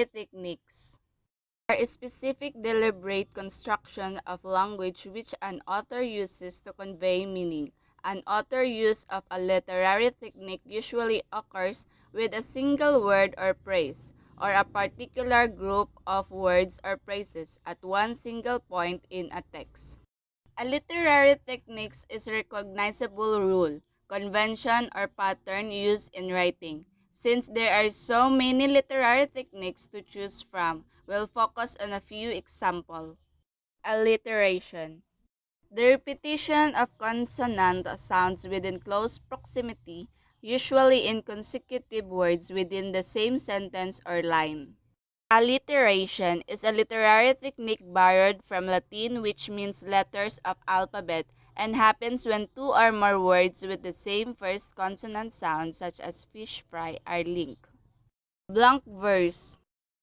literary techniques are a specific deliberate construction of language which an author uses to convey meaning. An author use of a literary technique usually occurs with a single word or phrase, or a particular group of words or phrases at one single point in a text. A literary technique is a recognizable rule, convention, or pattern used in writing. Since there are so many literary techniques to choose from, we'll focus on a few examples. Alliteration. The repetition of consonant sounds within close proximity, usually in consecutive words within the same sentence or line. Alliteration is a literary technique borrowed from Latin which means letters of alphabet and happens when two or more words with the same first consonant sound such as fish fry are linked. Blank verse.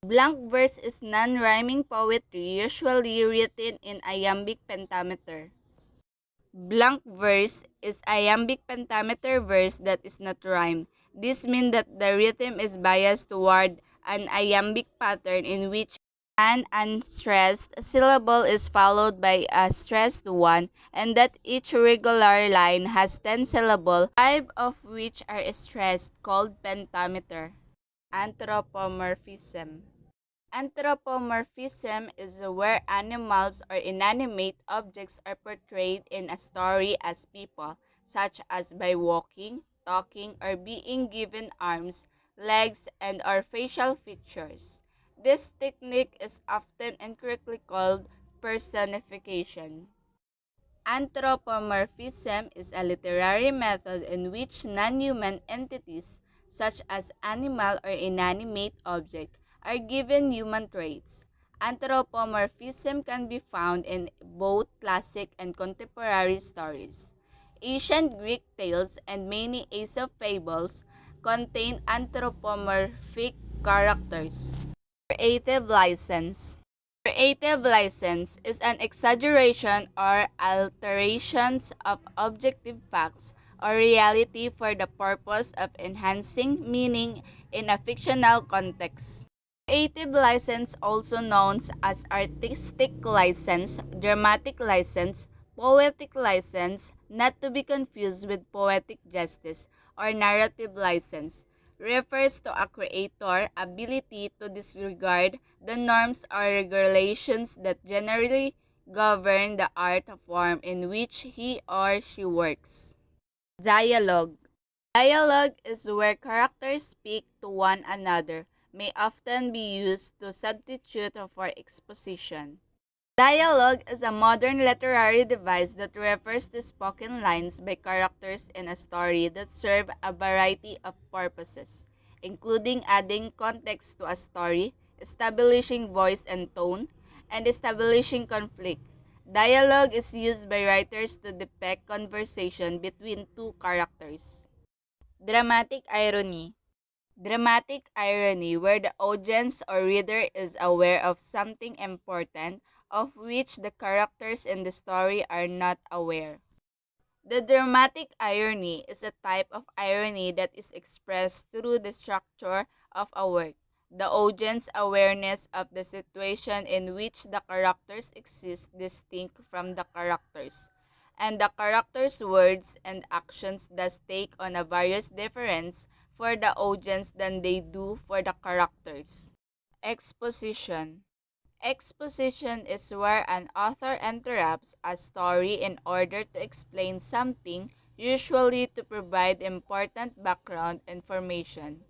Blank verse is non-rhyming poetry usually written in iambic pentameter. Blank verse is iambic pentameter verse that is not rhyme. This means that the rhythm is biased toward an iambic pattern in which an unstressed syllable is followed by a stressed one, and that each regular line has 10 syllables, 5 of which are stressed, called pentameter. Anthropomorphism. Anthropomorphism is where animals or inanimate objects are portrayed in a story as people, such as by walking, talking, or being given arms, legs, and or facial features. This technique is often incorrectly called personification. Anthropomorphism is a literary method in which non-human entities, such as animal or inanimate object, are given human traits. Anthropomorphism can be found in both classic and contemporary stories. Ancient Greek tales and many Aesop fables contain anthropomorphic characters. Creative license. Creative license is an exaggeration or alterations of objective facts or reality for the purpose of enhancing meaning in a fictional context. Creative license, also known as artistic license, dramatic license, poetic license, not to be confused with poetic justice, or narrative license, refers to a creator's ability to disregard the norms or regulations that generally govern the art form in which he or she works. Dialogue. Dialogue is where characters speak to one another, may often be used to substitute for exposition. Dialogue is a modern literary device that refers to spoken lines by characters in a story that serve a variety of purposes, including adding context to a story, establishing voice and tone, and establishing conflict. Dialogue is used by writers to depict conversation between two characters. Dramatic irony. Dramatic irony, where the audience or reader is aware of something important of which the characters in the story are not aware. The dramatic irony is a type of irony that is expressed through the structure of a work, the audience awareness of the situation in which the characters exist distinct from the characters, and the characters' words and actions thus take on a various difference for the audience than they do for the characters. Exposition. Exposition is where an author interrupts a story in order to explain something, usually to provide important background information.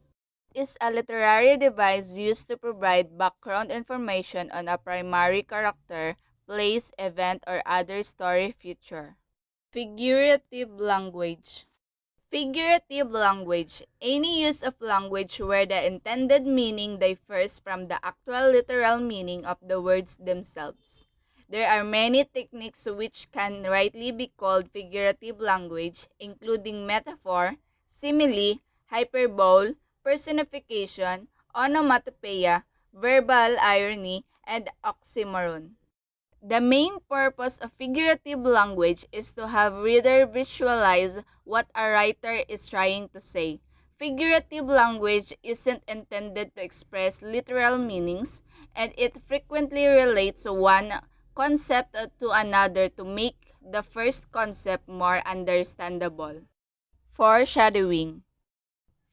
It is a literary device used to provide background information on a primary character, place, event, or other story feature. Figurative language. Figurative language, any use of language where the intended meaning differs from the actual literal meaning of the words themselves. There are many techniques which can rightly be called figurative language, including metaphor, simile, hyperbole, personification, onomatopoeia, verbal irony, and oxymoron. The main purpose of figurative language is to have reader visualize what a writer is trying to say. Figurative language isn't intended to express literal meanings, and it frequently relates one concept to another to make the first concept more understandable. Foreshadowing.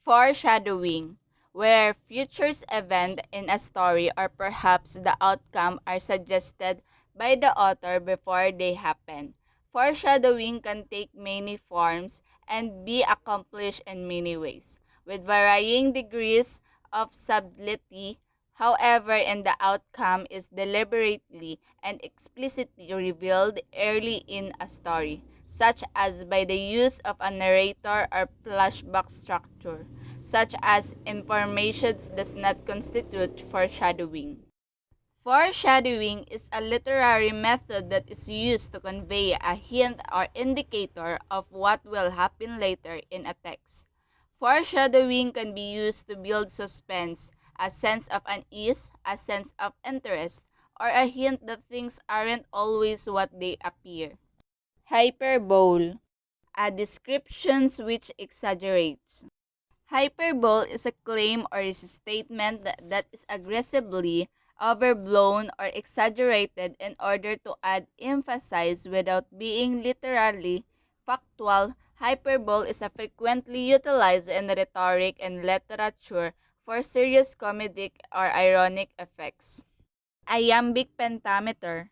Foreshadowing, where futures event in a story or perhaps the outcome are suggested by the author before they happen. Foreshadowing can take many forms and be accomplished in many ways, with varying degrees of subtlety. However, in the outcome is deliberately and explicitly revealed early in a story, such as by the use of a narrator or flashback structure, such as information does not constitute foreshadowing. Foreshadowing is a literary method that is used to convey a hint or indicator of what will happen later in a text. Foreshadowing can be used to build suspense, a sense of unease, a sense of interest, or a hint that things aren't always what they appear. Hyperbole, a description which exaggerates. Hyperbole is a claim or is a statement that is aggressively overblown or exaggerated in order to add emphasis without being literally factual. Hyperbole is a frequently utilized in rhetoric and literature for serious comedic or ironic effects. Iambic pentameter.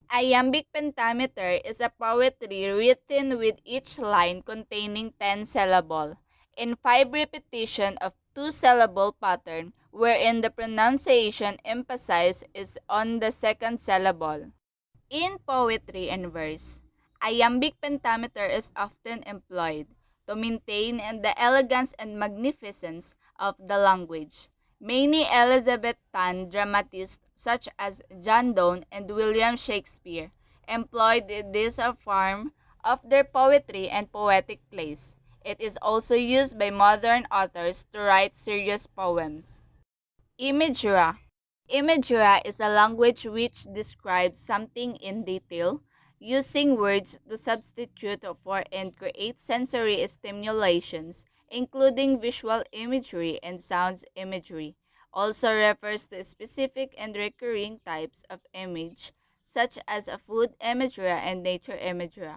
Iambic pentameter is a poetry written with each line containing 10 syllables in 5 repetition of 2-syllable pattern wherein the pronunciation emphasis is on the second syllable. In poetry and verse, iambic pentameter is often employed to maintain the elegance and magnificence of the language. Many Elizabethan dramatists such as John Donne and William Shakespeare employed this form of their poetry and poetic plays. It is also used by modern authors to write serious poems. Imagery. Imagery is a language which describes something in detail, using words to substitute for and create sensory stimulations, including visual imagery and sounds imagery. Also refers to specific and recurring types of image, such as a food imagery and nature imagery.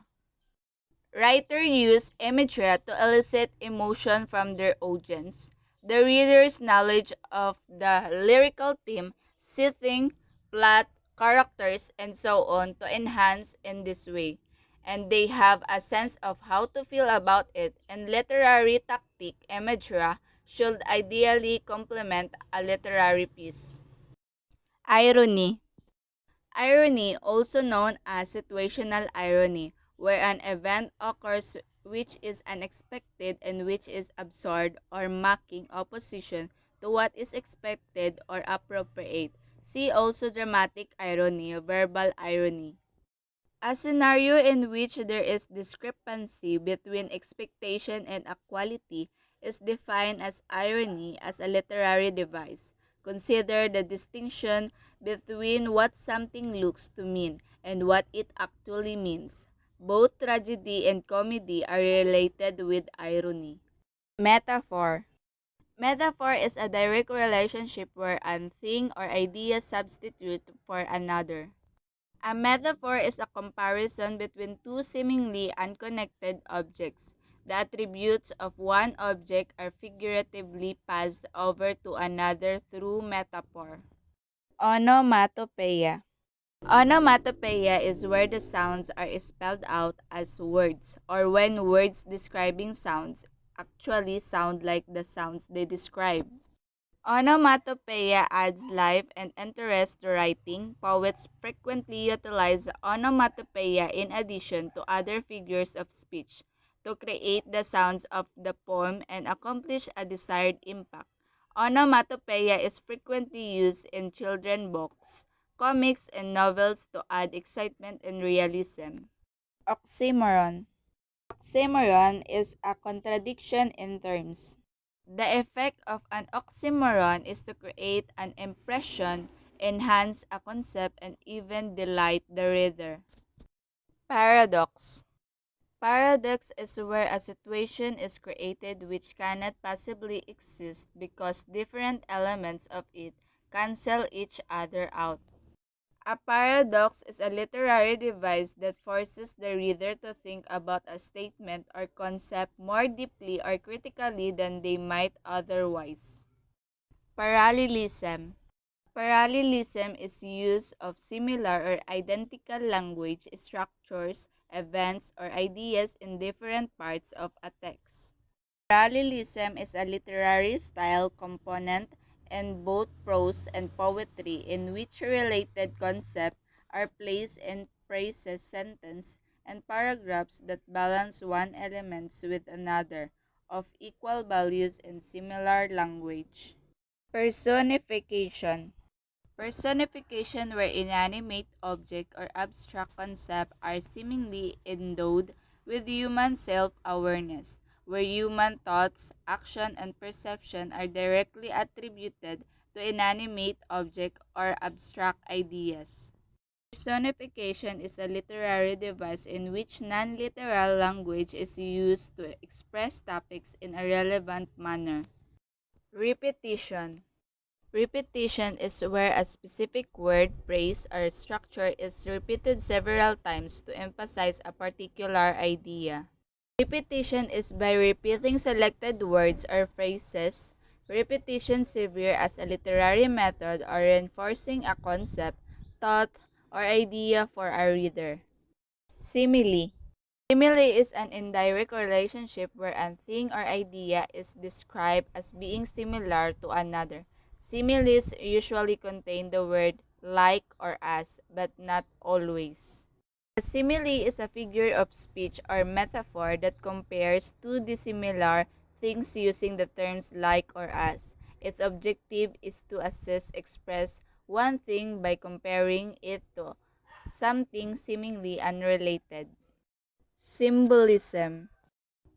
Writers use imagery to elicit emotion from their audience. The reader's knowledge of the lyrical theme, setting, plot, characters, and so on to enhance in this way. And they have a sense of how to feel about it, and literary tactic imagery should ideally complement a literary piece. Irony. Irony, also known as situational irony, where an event occurs which is unexpected and which is absurd or mocking opposition to what is expected or appropriate. See also dramatic irony, verbal irony. A scenario in which there is discrepancy between expectation and actuality is defined as irony as a literary device. Consider the distinction between what something looks to mean and what it actually means. Both tragedy and comedy are related with irony. Metaphor. Metaphor is a direct relationship where a thing or idea substitute for another. A metaphor is a comparison between two seemingly unconnected objects. The attributes of one object are figuratively passed over to another through metaphor. Onomatopoeia. Onomatopoeia is where the sounds are spelled out as words, or when words describing sounds actually sound like the sounds they describe. Onomatopoeia adds life and interest to writing. Poets frequently utilize onomatopoeia in addition to other figures of speech to create the sounds of the poem and accomplish a desired impact. Onomatopoeia is frequently used in children's books, comics, and novels to add excitement and realism. Oxymoron. Oxymoron is a contradiction in terms. The effect of an oxymoron is to create an impression, enhance a concept, and even delight the reader. Paradox. Paradox is where a situation is created which cannot possibly exist because different elements of it cancel each other out. A paradox is a literary device that forces the reader to think about a statement or concept more deeply or critically than they might otherwise. Parallelism. Parallelism is use of similar or identical language structures, events, or ideas in different parts of a text. Parallelism is a literary style component in both prose and poetry in which related concepts are placed in phrases, sentences, and paragraphs that balance one element with another of equal values in similar language. Personification. Personification where inanimate object or abstract concept are seemingly endowed with human self-awareness, where human thoughts, action, and perception are directly attributed to inanimate object or abstract ideas. Personification is a literary device in which non-literal language is used to express topics in a relevant manner. Repetition. Repetition is where a specific word, phrase, or structure is repeated several times to emphasize a particular idea. Repetition is by repeating selected words or phrases. Repetition serves as a literary method or reinforcing a concept, thought, or idea for a reader. Simile. Simile is an indirect relationship where a thing or idea is described as being similar to another. Similes usually contain the word like or as, but not always. A simile is a figure of speech or metaphor that compares two dissimilar things using the terms like or as. Its objective is to express one thing by comparing it to something seemingly unrelated. Symbolism.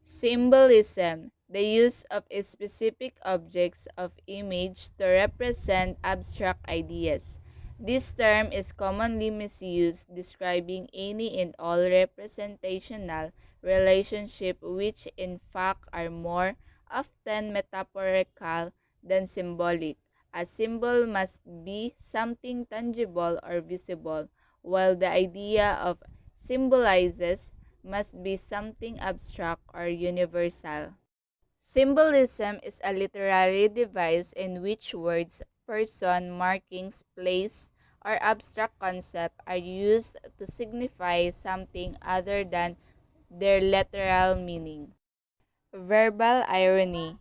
Symbolism, the use of specific objects of image to represent abstract ideas. This term is commonly misused describing any and all representational relationship which in fact are more often metaphorical than symbolic. A symbol must be something tangible or visible, while the idea of symbolizes must be something abstract or universal. Symbolism is a literary device in which words, person, markings, place, or abstract concept are used to signify something other than their literal meaning. Verbal irony.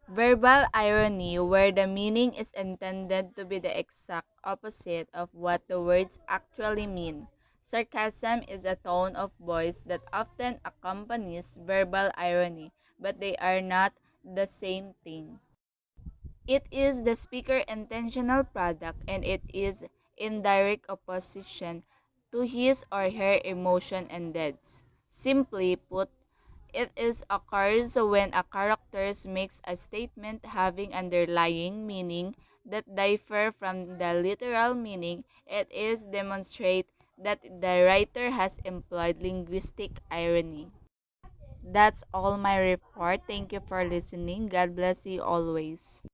Verbal irony, where the meaning is intended to be the exact opposite of what the words actually mean. Sarcasm is a tone of voice that often accompanies verbal irony, but they are not the same thing. It is the speaker's intentional product and it is in direct opposition to his or her emotion and deeds. Simply put, it is occurs when a character makes a statement having underlying meaning that differ from the literal meaning. It is demonstrate that the writer has employed linguistic irony. That's all my report. Thank you for listening. God bless you always.